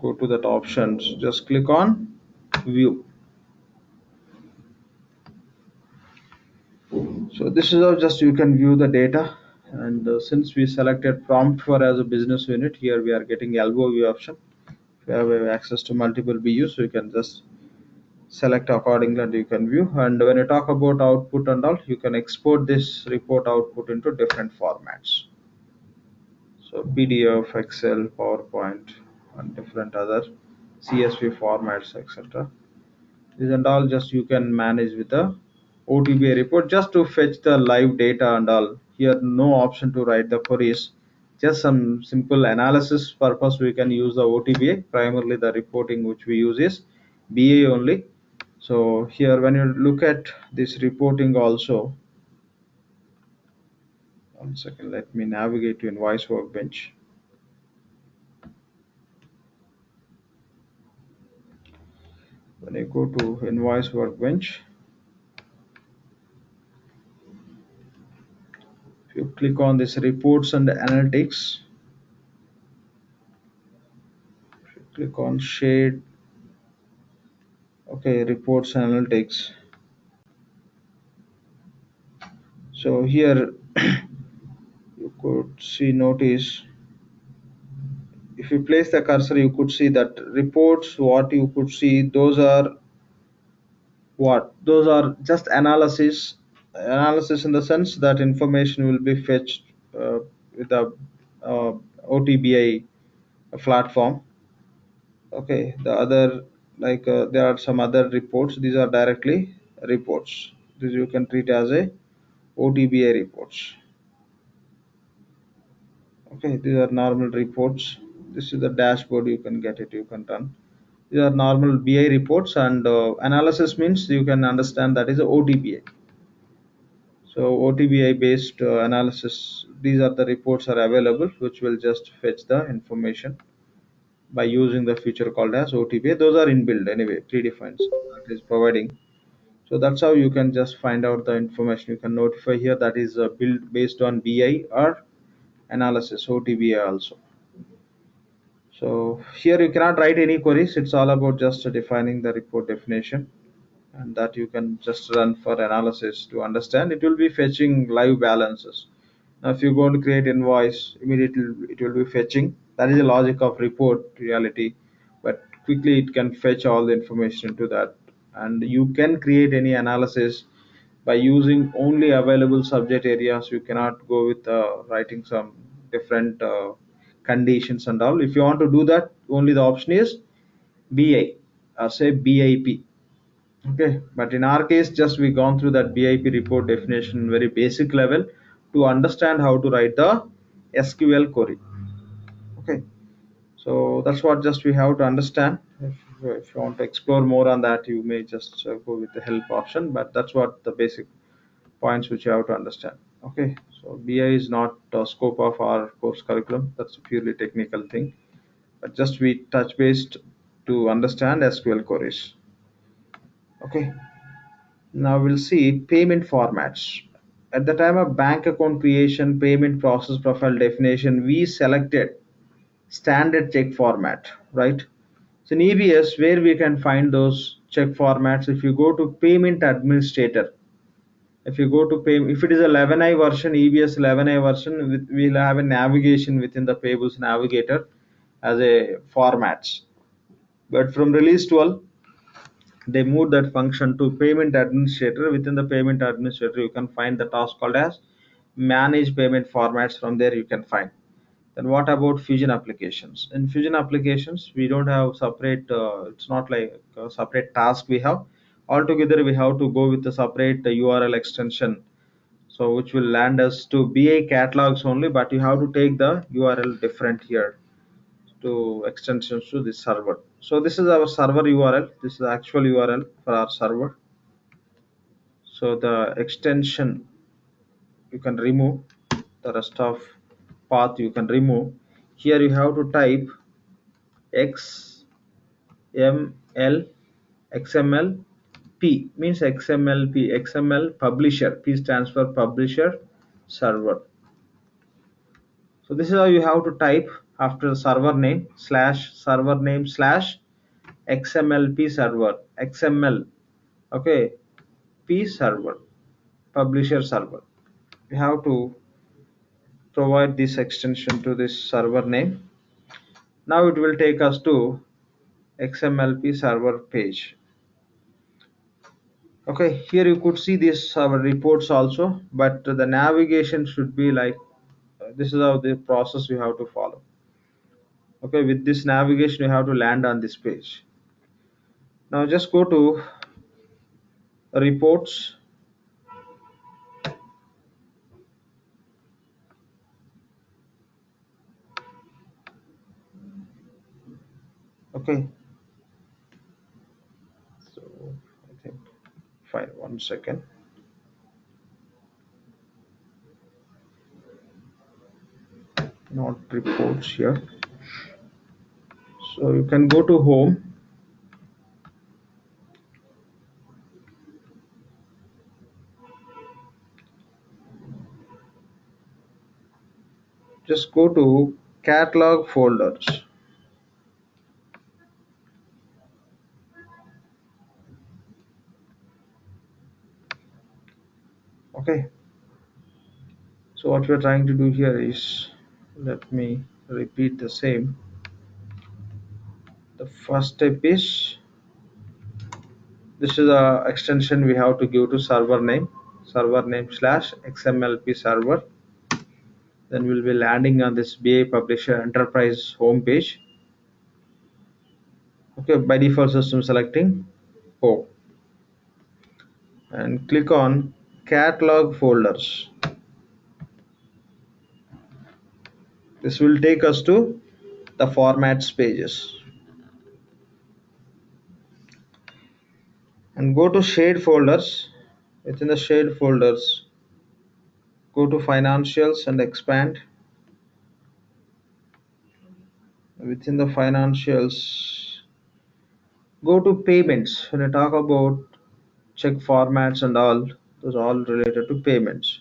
go to that options. Just click on view. So this is how just you can view the data. And since we selected prompt for as a business unit, here we are getting elbow view option. We have access to multiple BUs, so you can just select accordingly and you can view. And when you talk about output and all, you can export this report output into different formats. So PDF, Excel, PowerPoint, and different other CSV formats, etc. These and all just you can manage with a OTBA report just to fetch the live data and all. Here no option to write the queries. Just some simple analysis purpose we can use the OTBA. Primarily the reporting which we use is BA only. So here when you look at this reporting also, 1 second, let me navigate to Invoice Workbench. When I go to Invoice Workbench, if you click on this reports and analytics, click on shade, okay, reports analytics. So here you could see notice, if you place the cursor you could see that reports, what you could see, those are what, those are just analysis in the sense that information will be fetched with the uh, OTBI platform. Okay, the other, like there are some other reports, these are directly reports, this you can treat as a OTBI reports. Okay, these are normal reports. This is the dashboard, you can get it, you can run. These are normal BI reports, and analysis means you can understand that is a OTBI. So OTBI based analysis, these are the reports are available which will just fetch the information by using the feature called as OTBI. Those are inbuilt anyway, predefined, so that is providing. So that's how you can just find out the information. You can notify here that is built based on BI or analysis OTBI also. So here you cannot write any queries. It's all about just defining the report definition, and that you can just run for analysis to understand. It will be fetching live balances. Now, if you go to create invoice, immediately it will be fetching. That is the logic of report reality, but quickly it can fetch all the information into that, and you can create any analysis by using only available subject areas. You cannot go with writing some different conditions and all. If you want to do that, only the option is BI or say BIP. Okay, but in our case, just we gone through that BIP report definition very basic level to understand how to write the SQL query. Okay, so that's what just we have to understand. If you want to explore more on that, you may just go with the help option, but that's what the basic points which you have to understand. Okay, so BI is not the scope of our course curriculum. That's a purely technical thing, but just we touch based to understand SQL queries. Okay, now we'll see payment formats. At the time of bank account creation, payment process profile definition, we selected standard check format, right? So in EBS, where we can find those check formats, if you go to payment administrator, if you go to pay, if it is 11i version, EBS 11i version, we'll have a navigation within the payables navigator as a formats. But from release 12, they moved that function to payment administrator. Within the payment administrator you can find the task called as manage payment formats. From there you can find. Then what about fusion applications? In fusion applications we don't have separate, it's not like a separate task we have. Altogether we have to go with the separate URL extension. so which will land us to BA catalogs only, but you have to take the URL different here to extensions to this server. So this is our server URL. This is the actual URL for our server. So the extension you can remove, the rest of path you can remove. Here you have to type XML XML P means XMLP XML publisher. P stands for publisher server. So this is how you have to type after the server name slash server name slash XMLP server XML. Okay, P server publisher server. You have to provide this extension to this server name. Now it will take us to XMLP server page. Okay, here you could see this our reports also, but the navigation should be like this is how the process you have to follow. Okay, with this navigation you have to land on this page. Now just go to reports. Okay, so I think fine, 1 second. Not reports here, so you can go to home. Just go to catalog folders. Okay, so what we're trying to do here is, let me repeat the same. The first step is, this is a extension we have to give to server name slash XMLP server. Then we'll be landing on this BA publisher enterprise homepage. Okay, by default system selecting O and click on catalog folders. This will take us to the formats pages. And go to shared folders. Within the shared folders, go to financials and expand. Within the financials, go to payments. When I talk about check formats and all, those are all related to payments.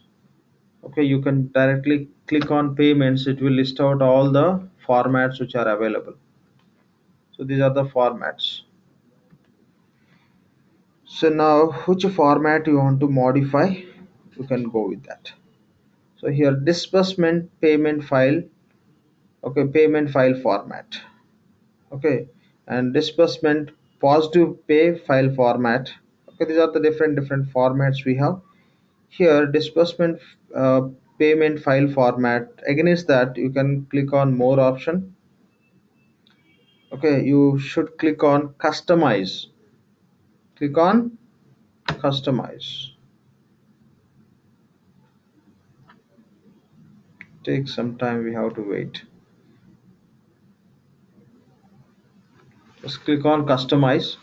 Okay, you can directly click on payments. It will list out all the formats which are available. So these are the formats. So now which format you want to modify, you can go with that. So here disbursement payment file. Okay, payment file format. Okay, and disbursement positive pay file format. Okay, these are the different formats we have here. Disbursement uh, payment file format, against that you can click on more option. Okay, you should click on customize. Click on customize. Take some time, we have to wait. Just click on customize.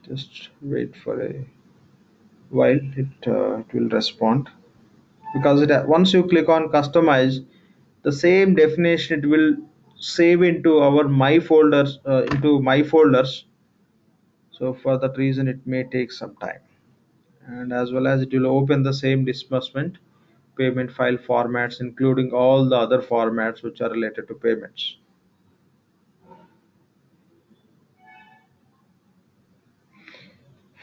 Just wait for a while, it will respond. Because once you click on customize, the same definition it will save into our my folders, so for that reason it may take some time, and as well as it will open the same disbursement payment file formats including all the other formats which are related to payments.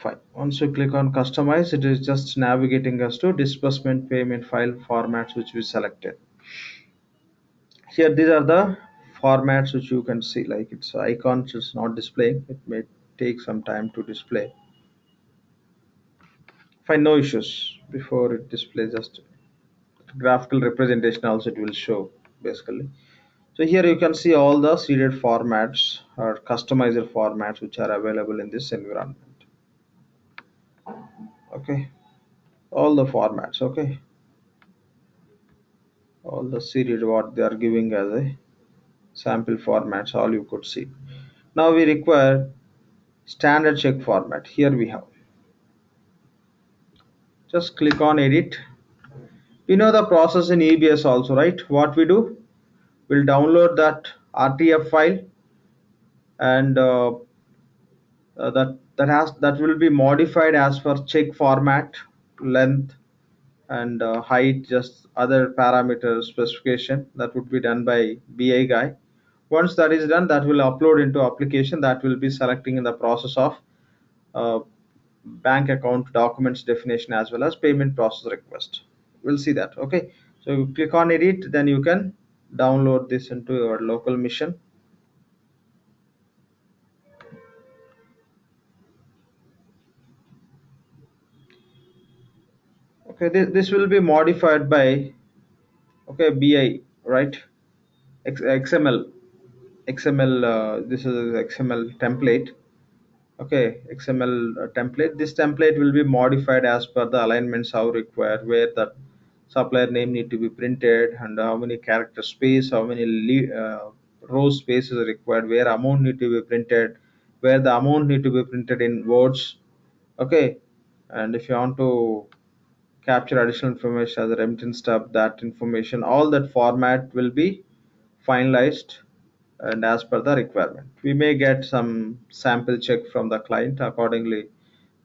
Fine, once you click on customize, it is just navigating us to disbursement payment file formats which we selected. Here these are the formats which you can see, like it's icons, it's not displaying, it may take some time to display. Find no issues before it displays, just graphical representation also it will show. basically. So here you can see all the seeded formats or customizer formats which are available in this environment. Okay, all the formats. Okay, all the seeded what they are giving as a sample formats. All you could see. Now we require standard check format. Here we have. Just click on edit. You know the process in EBS also, right? What we do? We'll download that RTF file and that will be modified as per check format, length, and height, just other parameter specification that would be done by BI guy. Once that is done, that will upload into application that will be selecting in the process of uh, bank account documents definition as well as payment process request. We'll see that. Okay, so you click on edit, then you can download this into your local machine. Okay, this will be modified by, okay, BI, right? XML, this is XML template. Okay, XML template. This template will be modified as per the alignments how required, where the supplier name need to be printed and how many character space, how many row space is required, where amount need to be printed, where the amount need to be printed in words. Okay, and if you want to capture additional information as a remittance stub, that information, all that format will be finalized and as per the requirement. We may get some sample check from the client. Accordingly,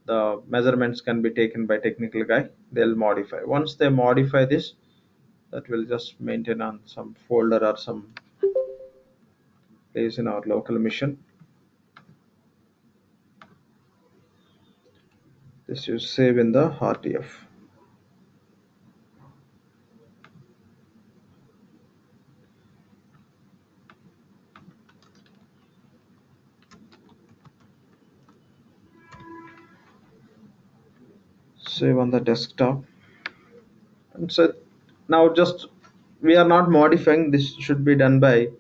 the measurements can be taken by technical guy. They'll modify. Once they modify this, that will just maintain on some folder or some place in our local machine. This you save in the RTF. Save on the desktop. And so now just we are not modifying. This should be done by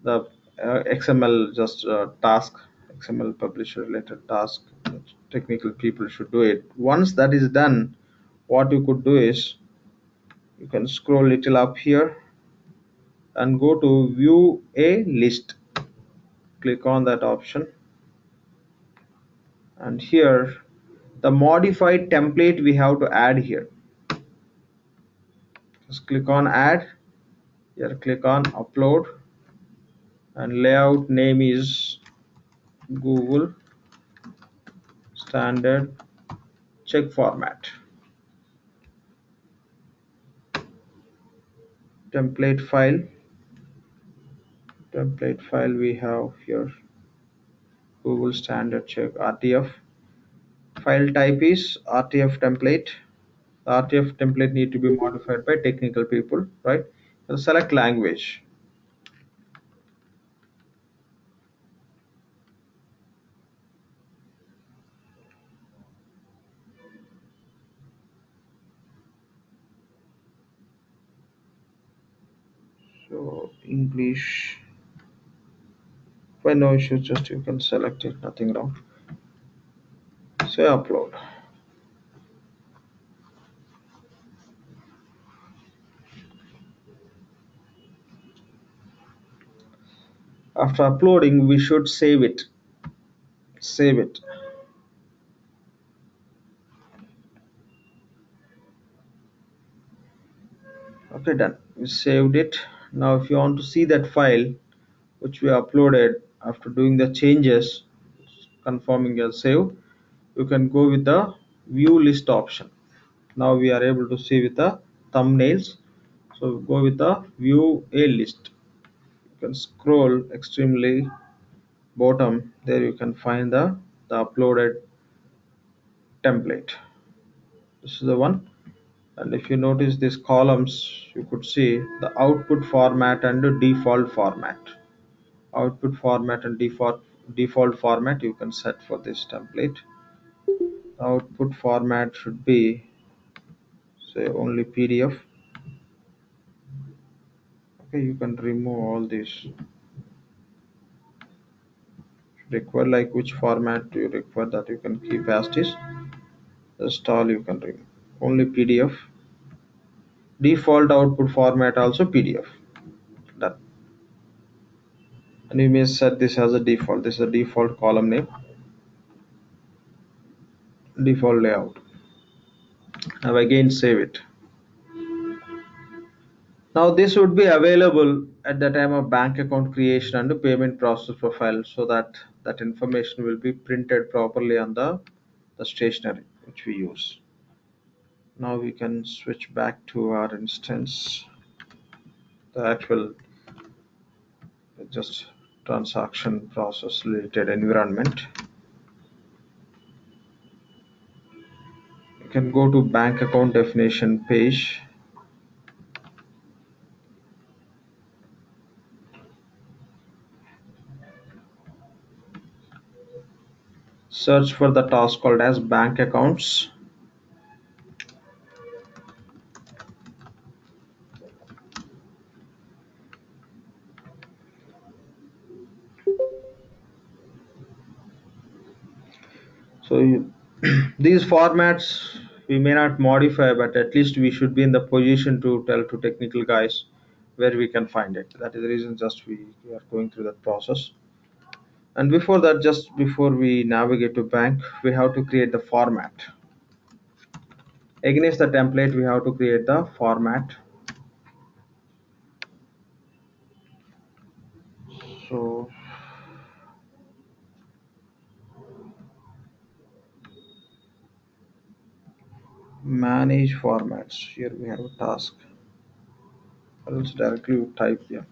the XML just task, XML publisher related task. Technical people should do it. Once that is done, what you could do is you can scroll little up here and go to view a list. Click on that option, and here the modified template we have to add here. Just click on add. Here click on upload, and layout name is Google standard check format. Template file we have here, Google standard check RTF. File type is RTF template. The RTF template need to be modified by technical people, right? So select language. So English. When no issues, just you can select it, nothing wrong. Say upload. After uploading, we should save it. Save it. Okay, done. We saved it. Now, if you want to see that file which we uploaded after doing the changes, confirming your save, you can go with the view list option. Now we are able to see with the thumbnails. So go with the view a list. You can scroll extremely bottom. There you can find the uploaded template. This is the one. And if you notice these columns, you could see the output format and the default format. Output format and default format you can set for this template. The output format should be, say, only PDF. Okay, Okay, you can remove all these. Require like which format do you require, that you can keep as is. Just all you can remove. Only PDF. Default output format also PDF. Done. And you may set this as a default. This is a default column name, default layout. Now again save it. Now this would be available at the time of bank account creation and the payment process profile, so that that information will be printed properly on the stationery which we use. Now we can switch back to our instance, the actual just transaction process related environment. You can go to bank account definition page. Search for the task called as bank accounts. So these formats we may not modify, but at least we should be in the position to tell to technical guys where we can find it. That is the reason just we are going through that process. And before that, just before we navigate to bank, we have to create the format. Against the template, we have to create the format. So manage formats. Here we have a task. Or else directly you type here.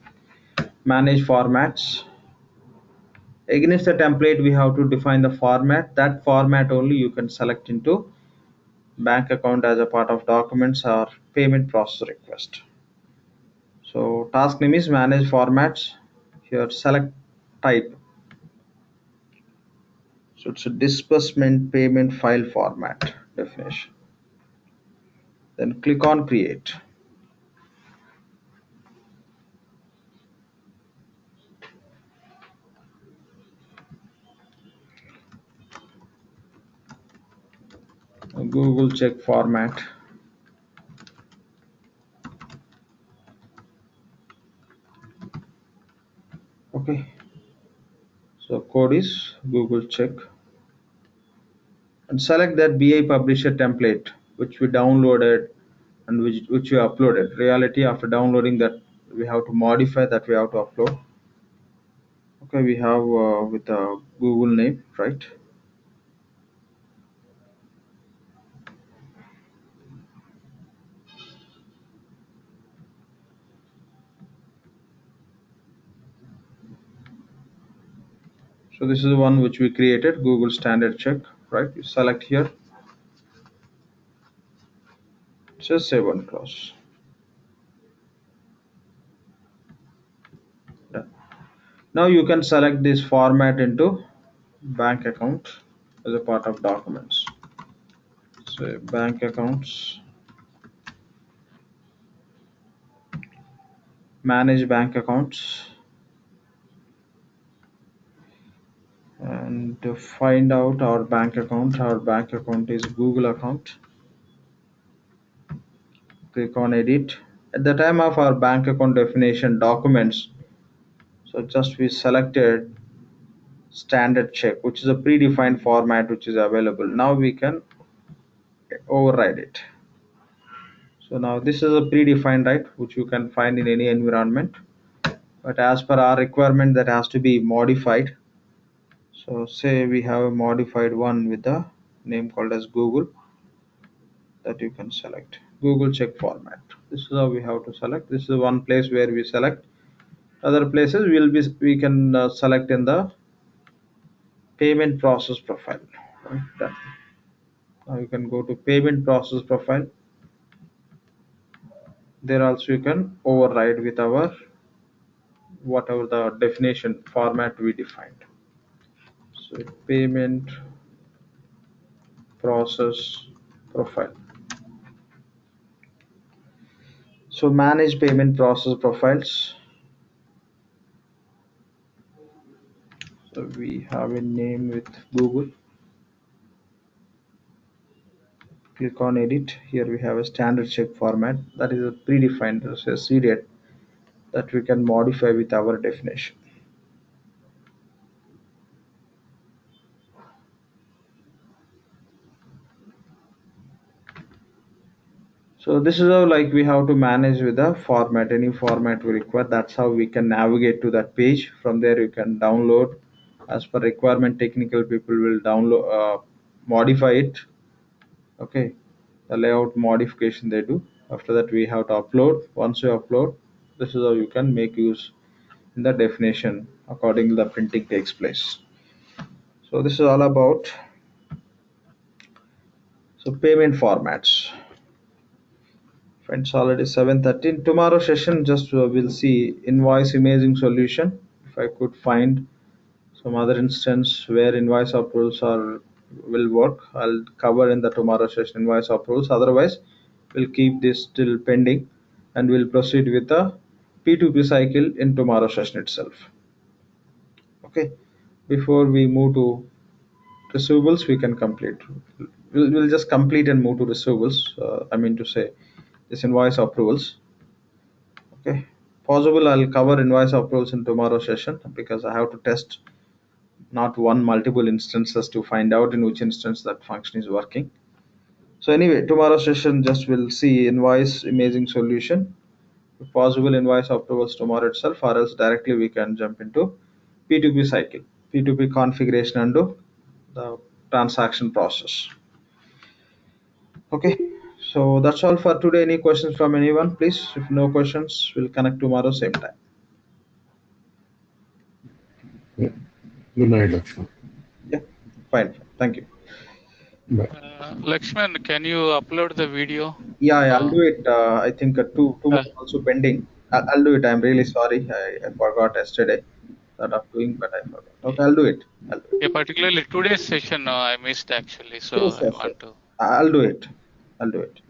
Manage formats. Against the template, we have to define the format. That format only you can select into bank account as a part of documents or payment process request. So task name is manage formats. Here select type. So it's a disbursement payment file format definition. Then click on create. Google check format. Okay. So code is Google check. And select that BI publisher template which we downloaded and which we uploaded. Reality, after downloading that, we have to modify that, we have to upload. Okay, we have with a Google name, right? So this is the one which we created, Google standard check, right? You select here, just save and close. Done. Now you can select this format into bank account as a part of documents. So bank accounts, manage bank accounts, and to find out our bank account. Our bank account is Google account. Click on edit. At the time of our bank account definition documents, so just we selected standard check, which is a predefined format which is available. Now we can override it. So now this is a predefined, right, which you can find in any environment, but as per our requirement that has to be modified. So say we have a modified one with the name called as Google, that you can select Google check format. This is how we have to select. This is one place where we select. Other places we can select in the payment process profile. Right? Done. Now you can go to payment process profile. There also you can override with our whatever the definition format we defined. So payment process profile. So manage payment process profiles. So we have a name with Google. Click on edit. Here we have a standard check format that is a predefined serial that we can modify with our definition. So this is how like we have to manage with the format, any format we require. That's how we can navigate to that page. From there you can download as per requirement. Technical people will download, modify it. Okay, the layout modification they do. After that we have to upload. Once you upload, this is how you can make use in the definition according the printing takes place. So this is all about so payment formats. Friends, already 7:13. Tomorrow session just we'll see invoice imaging solution. If I could find some other instance where invoice approvals are will work, I'll cover in the tomorrow session invoice approvals. Otherwise, we'll keep this still pending and we'll proceed with the P2P cycle in tomorrow session itself. Okay. Before we move to receivables, we can complete. We'll just complete and move to receivables. I mean to say this invoice approvals. Okay, possible I'll cover invoice approvals in tomorrow session because I have to test not one multiple instances to find out in which instance that function is working. So anyway, tomorrow session just will see invoice imaging solution, if possible invoice approvals tomorrow itself, or else directly we can jump into P2P cycle, P2P configuration and do the transaction process. Okay, so that's all for today. Any questions from anyone, please? If no questions, we'll connect tomorrow same time. Yeah. Good night, Lakshman. Yeah, fine. Thank you. Bye. Lakshman, can you upload the video? Yeah, I'll do it. I think two more Uh, also pending. I'll do it. I'm really sorry. I forgot yesterday that I'm doing, but I forgot. Okay, I'll do it. I'll do yeah, it. particularly today's session, I missed actually, so Sure, I sure, sure. want to. I'll do it. I'll do it.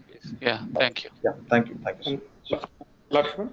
Please. Yeah, thank you. Yeah, thank you. Thank you so And much. Lakshman?